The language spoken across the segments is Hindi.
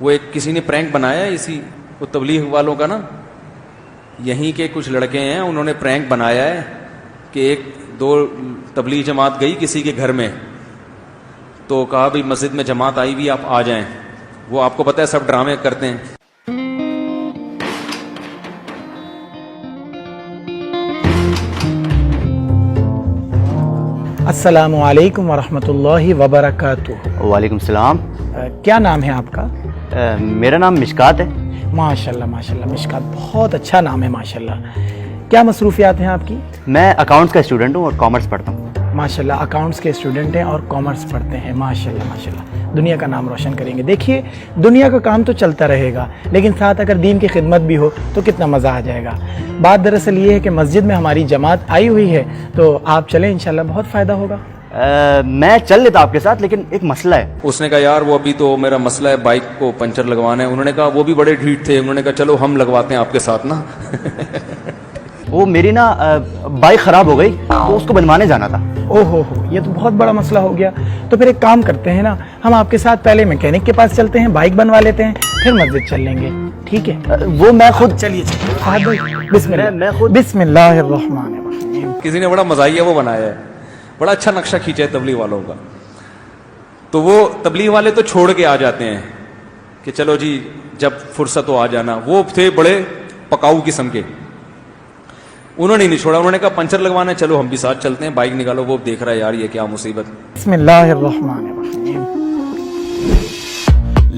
वो एक किसी ने प्रैंक बनाया है इसी वो तबलीग वालों का ना, यहीं के कुछ लड़के हैं, उन्होंने प्रैंक बनाया है कि एक दो तबलीग जमात गई किसी के घर में, तो कहा भाई मस्जिद में जमात आई हुई, आप आ जाएं। वो आपको पता है सब ड्रामे करते हैं। अस्सलामु अलैकुम वरहमतुल्लाहि वबरकातुहू। वालेकुम सलाम। क्या नाम है आपका? मेरा नाम मिशकात है। माशाल्लाह माशाल्लाह, मिशकात बहुत अच्छा नाम है माशाल्लाह। क्या मसरूफियात हैं आपकी? मैं अकाउंट्स का स्टूडेंट हूँ और कॉमर्स पढ़ता हूँ। माशाल्लाह, अकाउंट्स के स्टूडेंट हैं और कॉमर्स पढ़ते हैं। माशाल्लाह माशाल्लाह, दुनिया का नाम रोशन करेंगे। देखिए, दुनिया का काम तो चलता रहेगा, लेकिन साथ अगर दीन की खिदमत भी हो तो कितना मज़ा आ जाएगा। बात दरअसल ये है कि मस्जिद में हमारी जमात आई हुई है, तो आप चलें, इंशाल्लाह बहुत फ़ायदा होगा। मैं चल लेता आपके साथ, लेकिन एक मसला है। उसने कहा यार वो अभी तो मेरा मसला है, बाइक को पंचर लगवाना है। उन्होंने कहा वो भी बड़े ढीठ थे, उन्होंने कहा चलो हम लगवाते हैं आपके साथ ना। वो मेरी ना बाइक खराब हो गई, तो उसको बनवाने जाना था। ओहो हो, ये तो बहुत बड़ा मसला हो गया। तो फिर एक काम करते हैं ना, हम आपके साथ पहले मैकेनिक के पास चलते हैं, बाइक बनवा लेते हैं, फिर मस्जिद चल लेंगे, ठीक है? वो मैं खुद। चलिए बिस्मिल्लाह, मैं खुद। बिस्मिल्लाहिर्रहमानिर्रहीम। किसी ने बड़ा मजाइया वो बनाया है, बड़ा अच्छा नक्शा खींचा है तबलीग वालों का। तो वो तबलीग वाले तो छोड़ के आ जाते हैं कि चलो जी जब फुर्सत हो आ जाना। वो थे बड़े पकाऊ किस्म के, उन्होंने नहीं छोड़ा। उन्होंने कहा पंचर लगवाना है, चलो हम भी साथ चलते हैं, बाइक निकालो। वो देख रहा है यार ये क्या मुसीबत। बिस्मिल्लाहिर्रहमानिर्रहीम।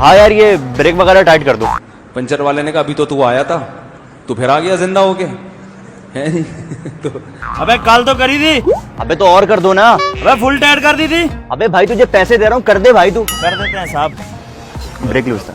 हाँ यार, ये ब्रेक वगैरह टाइट कर दो। पंचर वाले ने कहा अभी तो तू आया था, तू फिर आ गया जिंदा होके, है नहीं? तो अबे कल तो करी थी। अबे तो और कर दो ना। अबे फुल टाइट कर दी थी। अबे भाई तुझे पैसे दे रहा हूँ, कर दे भाई तू। कर देते हैं साहब। ब्रेक लूज था।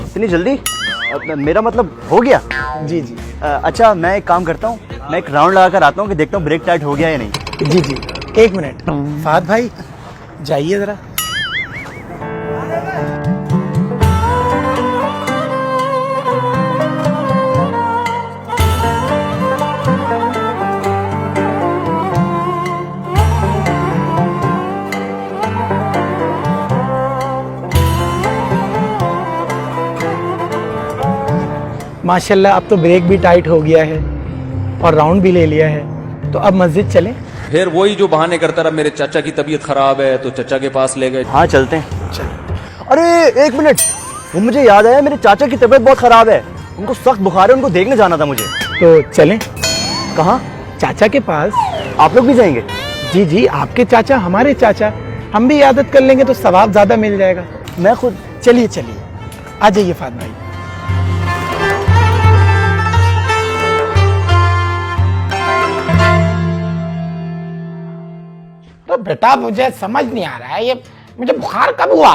इतनी जल्दी? मेरा मतलब हो गया। जी जी अच्छा, मैं एक काम करता हूँ, मैं एक राउंड लगा कर आता हूँ कि देखता हूँ ब्रेक टाइट हो गया या नहीं। जी जी, एक मिनट फाद भाई, जाइए जरा। माशाल्लाह, अब तो ब्रेक भी टाइट हो गया है और राउंड भी ले लिया है, तो अब मस्जिद चलें। फिर वही जो बहाने करता रहा, मेरे चाचा की तबीयत खराब है तो चाचा के पास ले गए। हाँ चलते हैं। अरे एक मिनट, वो मुझे याद आया, मेरे चाचा की तबीयत बहुत खराब है, उनको सख्त बुखार है, उनको देखने जाना था मुझे। तो चलें। कहाँ? चाचा के पास। आप लोग भी जाएंगे? जी जी, आपके चाचा हमारे चाचा, हम भी इयादत कर लेंगे तो सवाब ज्यादा मिल जाएगा। मैं खुद। चलिए चलिए, आ जाइए फाद भाई। तो बेटा मुझे समझ नहीं आ रहा है, ये मुझे बुखार कब हुआ?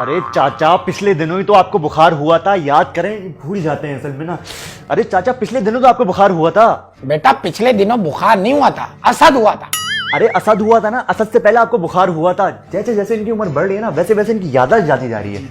अरे चाचा, पिछले दिनों ही तो आपको बुखार हुआ था, याद करें, भूल जाते हैं असल में ना। अरे चाचा, पिछले दिनों तो आपको बुखार हुआ था। बेटा पिछले दिनों बुखार नहीं हुआ था, असद हुआ था। अरे असद हुआ था ना, असद से पहले आपको बुखार हुआ था। जैसे जैसे इनकी उम्र बढ़ रही है ना, वैसे वैसे इनकी याददाश्त जाती जा रही है।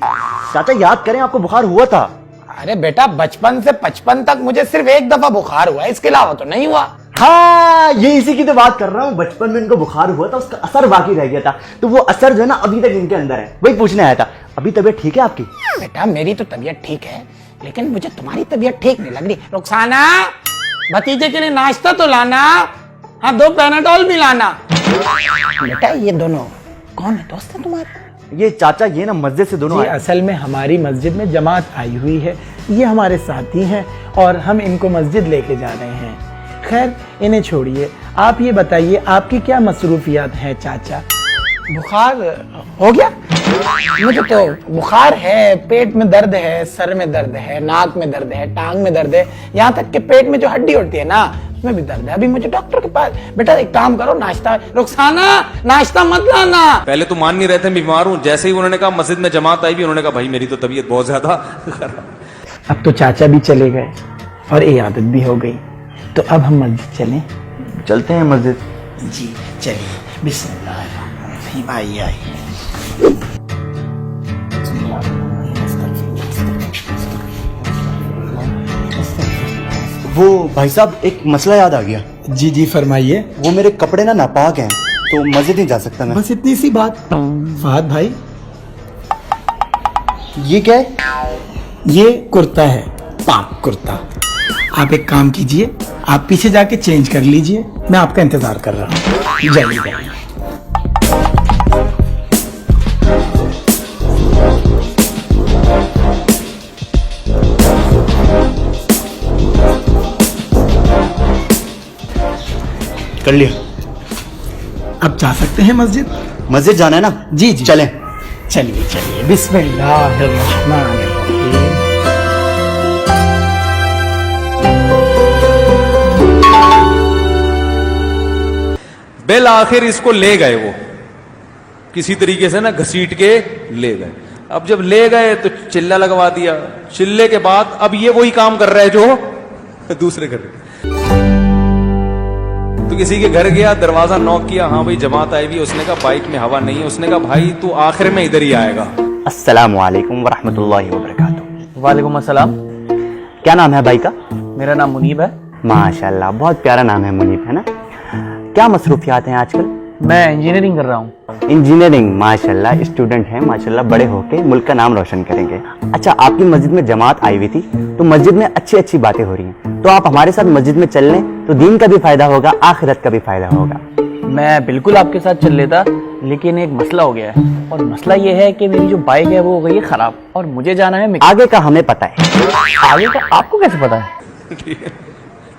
चाचा याद करें, आपको बुखार हुआ था। अरे बेटा, बचपन से 55 तक मुझे सिर्फ एक दफा बुखार हुआ है, इसके अलावा तो नहीं हुआ। हाँ, ये इसी की तो बात कर रहा हूँ। बचपन में इनको बुखार हुआ था, उसका असर बाकी रह गया था, तो वो असर जो है ना अभी तक इनके अंदर है, वही पूछने आया था। अभी तबीयत ठीक है आपकी? बेटा मेरी तो तबीयत ठीक है, लेकिन मुझे तुम्हारी तबीयत ठीक नहीं लग रही। रुखसाना, भतीजे के लिए नाश्ता तो लाना, हाँ 2 पैनाडोल भी लाना। बेटा ये दोनों कौन है, दोस्त है तुम्हारे? ये चाचा, ये ना मस्जिद से दोनों जी, असल में हमारी मस्जिद में जमात आई हुई है, ये हमारे साथी हैं और हम इनको मस्जिद लेके जा रहे हैं। खैर इन्हें छोड़िए, आप ये बताइए आपकी क्या मसरूफियात हैं चाचा? बुखार हो गया? मुझे तो बुखार है, पेट में दर्द है, सर में दर्द है, नाक में दर्द है, टांग में दर्द है, यहाँ तक कि पेट में जो हड्डी होती है ना उसमें भी दर्द है। अभी मुझे डॉक्टर के पास। बेटा एक काम करो, नाश्ता, रुखसाना नाश्ता मत लाना। पहले तो मान नहीं रहे थे बीमार हूं, जैसे ही उन्होंने कहा मस्जिद में जमात आई भी, उन्होंने कहा भाई मेरी तो तबीयत बहुत ज्यादा खराब। अब तो चाचा भी चले गए और इयादत भी हो गई, तो अब हम मस्जिद चलें? चलते हैं मस्जिद। जी चलिए, बिस्मिल्लाह। आइए आइए। वो भाई साहब, एक मसला याद आ गया। जी जी फरमाइए। वो मेरे कपड़े ना नापाक हैं, तो मस्जिद नहीं जा सकता मैं। बस इतनी सी बात। फहद भाई, ये क्या है? ये कुर्ता है, पाक कुर्ता। आप एक काम कीजिए, आप पीछे जाके चेंज कर लीजिए, मैं आपका इंतजार कर रहा हूँ। जाइए जाइए। कर लिया। अब जा सकते हैं मस्जिद? मस्जिद जाना है ना? जी जी चलें। चलिए चलिए। बिस्मिल्लाहिर्रहमानिर्रहीम। बिल आखिर इसको ले गए, वो किसी तरीके से ना घसीट के ले गए। अब जब ले गए तो चिल्ला लगवा दिया। चिल्ले के बाद अब ये वही काम कर रहा है जो दूसरे घर में। तो किसी के घर गया, दरवाजा नॉक किया, हाँ भाई जमात आई हुई। उसने कहा बाइक में हवा नहीं है। उसने कहा भाई तू आखिर में इधर ही आएगा। अस्सलाम वालेकुम वरहमतुल्लाहि वबरकातुहू। वालेकुम अस्सलाम। क्या नाम है भाई का? मेरा नाम मुनीब है। माशाल्लाह, बहुत प्यारा नाम है मुनीब, है ना? क्या मसरूफियात हैं आजकल? मैं इंजीनियरिंग कर रहा हूँ। इंजीनियरिंग, माशाल्लाह, स्टूडेंट हैं माशाल्लाह, बड़े होके मुल्क का नाम रोशन करेंगे। अच्छा, आपकी मस्जिद में जमात आई हुई थी, तो मस्जिद में अच्छी अच्छी बातें हो रही हैं, तो आप हमारे साथ मस्जिद में चल लें तो दीन का भी फायदा होगा, आखिरत का भी फायदा होगा। मैं बिल्कुल आपके साथ चल लेता, लेकिन एक मसला हो गया है। और मसला ये है कि मेरी जो बाइक है वो हो गई है खराब, और मुझे जाना है आगे का हमें पता है। आगे का आपको कैसे पता है?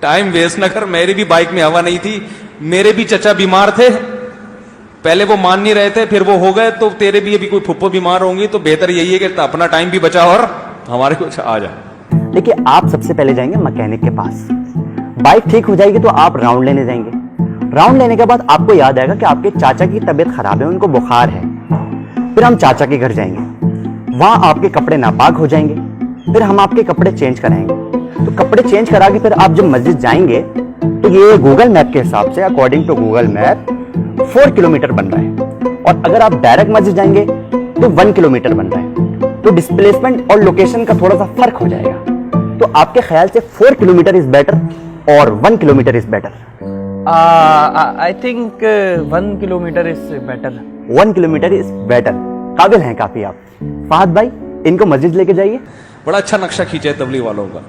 टाइम वेस्ट ना कर। मेरी भी बाइक में हवा नहीं थी। मेरे भी चचा बीमार थे, पहले वो मान नहीं रहे थे, फिर वो हो गए। तो तेरे भी अभी कोई फुप्पो बीमार होंगी, तो बेहतर यही है कि अपना टाइम भी बचा और हमारे कुछ आ जाए। देखिए, आप सबसे पहले जाएंगे मैकेनिक के पास। बाइक ठीक हो जाएगी तो आप राउंड लेने जाएंगे। राउंड लेने के बाद आपको याद आएगा कि आपके चाचा की तबीयत खराब है, उनको बुखार है। फिर हम चाचा के घर जाएंगे, वहां आपके कपड़े नापाक हो जाएंगे। फिर हम आपके कपड़े चेंज कराएंगे। तो कपड़े चेंज करा के फिर आप जब मस्जिद जाएंगे तो ये गूगल मैप के हिसाब से, according to Google map, 4 kilometre बन रहा है। और अगर आप डायरेक्ट मस्जिद जाएंगे तो 1 किलोमीटर बन रहा है। तो डिस्प्लेसमेंट और लोकेशन का थोड़ा सा फर्क हो जाएगा। तो आपके ख्याल से 4 किलोमीटर इज बेटर और 1 kilometre is better? I think 1 kilometre is better. 1 kilometre is better. काबिल हैं काफी आप। फहद भाई, इनको मस्जिद लेके जाइए। बड़ा अच्छा नक्शा खींचा है तबलीग वालों का।